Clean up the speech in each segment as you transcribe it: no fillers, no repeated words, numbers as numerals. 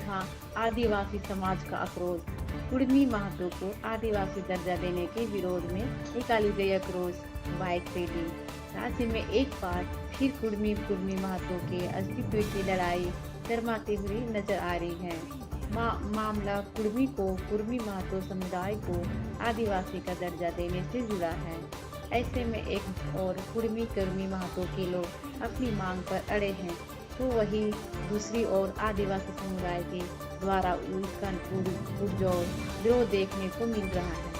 था आदिवासी समाज का आक्रोश। कुर्मी महतो को आदिवासी दर्जा देने के विरोध में निकाली गई आक्रोश बाइक रैली। राज्य में एक बार फिर कुर्मी महतो के अस्तित्व की लड़ाई गरमाती हुई नजर आ रही है। मामला कुर्मी महतो समुदाय को आदिवासी का दर्जा देने से जुड़ा है। ऐसे में एक और कुर्मी महतो के लोग अपनी मांग पर अड़े हैं, तो वही दूसरी ओर आदिवासी समुदाय के द्वारा उसका पुरजोर विरोध देखने को मिल रहा है।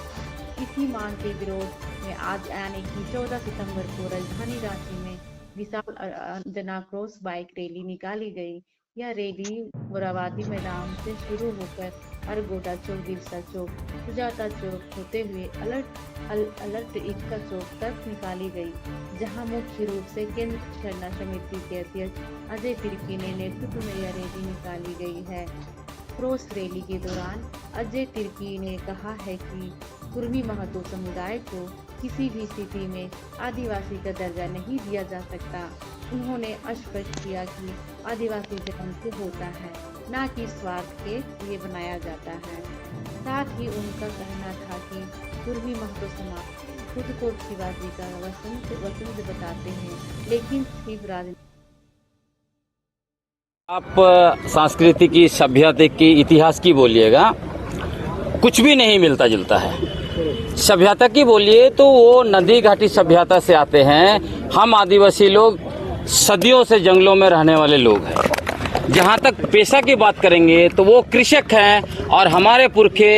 इसी मांग के विरोध में आज यानी कि 14 सितंबर को राजधानी रांची में विशाल जनाक्रोश बाइक रैली निकाली गई। यह रैली मोराबादी मैदान से शुरू होकर अरगोड़ा चौक, बिरसा चौक, सुजाता चौक होते हुए अलर्ट ईदगाह चौक तक निकाली गई, जहां मुख्य रूप से केंद्र शरणा समिति के अध्यक्ष अजय तिर्की ने नेतृत्व में यह रैली निकाली गई है। क्रॉस रैली के दौरान अजय तिर्की ने कहा है कि कुर्मी महतो समुदाय को किसी भी स्थिति में आदिवासी का दर्जा नहीं दिया जा सकता। उन्होंने स्पष्ट किया कि आदिवासी जन्म से होता है, न कि स्वार्थ के लिए बनाया जाता है। साथ ही उनका कहना था कि कुर्मी महतो समाज खुद को शिवाजी का वसंत बताते हैं, लेकिन सिर्फ राजनीति। आप संस्कृति की, सभ्यता की, इतिहास की बोलिएगा, कुछ भी नहीं मिलता जुलता है। सभ्यता की बोलिए तो वो नदी घाटी सभ्यता से आते हैं। हम आदिवासी लोग सदियों से जंगलों में रहने वाले लोग हैं। जहाँ तक पेशा की बात करेंगे तो वो कृषक हैं, और हमारे पुरखे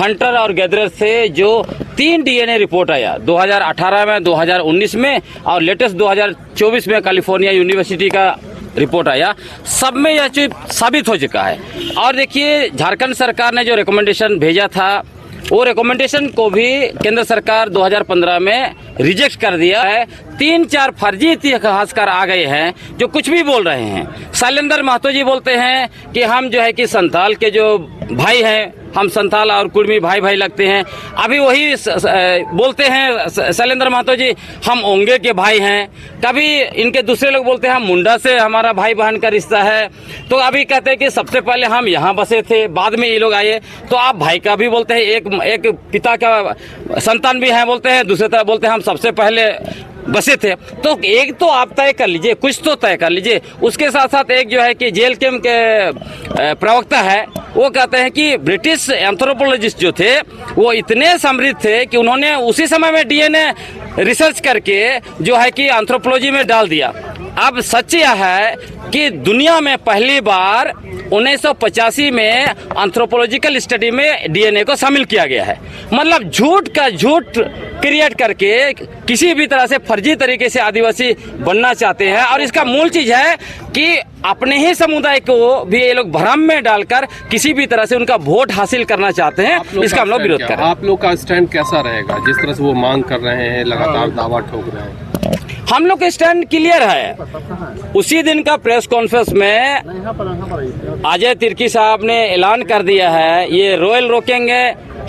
हंटर और गैदरर से जो 3 डीएनए रिपोर्ट आया 2018 में, 2019 में और लेटेस्ट 2024 में कैलिफोर्निया यूनिवर्सिटी का रिपोर्ट आया, सब में यह चीज साबित हो चुका है। और देखिए, झारखंड सरकार ने जो रिकमेंडेशन भेजा था, वो रिकमेंडेशन को भी केंद्र सरकार 2015 में रिजेक्ट कर दिया है। 3-4 फर्जी इतिहासकार आ गए हैं जो कुछ भी बोल रहे हैं। शैलेंद्र महतो जी बोलते हैं कि हम जो है कि संथाल के जो भाई हैं, हम संथाल और कुर्मी भाई भाई लगते हैं। अभी वही बोलते हैं शैलेंद्र महतो जी, हम ओंगे के भाई हैं। कभी इनके दूसरे लोग बोलते हैं हम मुंडा से हमारा भाई बहन का रिश्ता है। तो अभी कहते हैं कि सबसे पहले हम यहाँ बसे थे, बाद में ये लोग आए। तो आप भाई का भी बोलते हैं, एक पिता का संतान भी हैं बोलते हैं, दूसरे तरफ बोलते हैं हम सबसे पहले बसे थे। तो एक तो आप तय कर लीजिए, कुछ तो तय कर लीजिए। उसके साथ साथ एक जो है कि जेल कैंप के प्रवक्ता है, वो कहते हैं कि ब्रिटिश एंथ्रोपोलॉजिस्ट जो थे वो इतने समृद्ध थे कि उन्होंने उसी समय में डीएनए रिसर्च करके जो है कि एंथ्रोपोलॉजी में डाल दिया। अब सच यह है कि दुनिया में पहली बार 1985 में एंथ्रोपोलॉजिकल स्टडी में डीएनए को शामिल किया गया है। मतलब झूठ का झूठ क्रिएट करके किसी भी तरह से फर्जी तरीके से आदिवासी बनना चाहते हैं। और इसका मूल चीज है कि अपने ही समुदाय को भी ये लोग भ्रम में डालकर किसी भी तरह से उनका वोट हासिल करना चाहते हैं। इसका हम लोग विरोध कर रहे हैं। आप लोग का स्टैंड कैसा रहेगा, जिस तरह से वो मांग कर रहे हैं, लगातार दावा ठोक रहे हैं? हम लोग का स्टैंड क्लियर है। उसी दिन का प्रेस कॉन्फ्रेंस में अजय तिर्की साहब ने ऐलान कर दिया है, ये रॉयल रोकेंगे,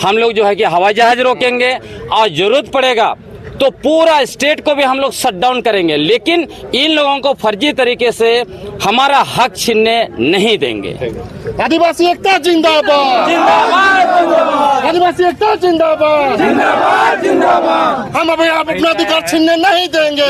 हम लोग जो है कि हवाई जहाज रोकेंगे, और जरूरत पड़ेगा तो पूरा स्टेट को भी हम लोग शट डाउन करेंगे। लेकिन इन लोगों को फर्जी तरीके से हमारा हक छीनने नहीं देंगे। आदिवासी एकता जिंदाबाद, जिंदाबाद, आदिवासी एकता जिंदाबाद, जिंदाबाद, जिंदाबाद। हम अपना अधिकार छीनने नहीं देंगे।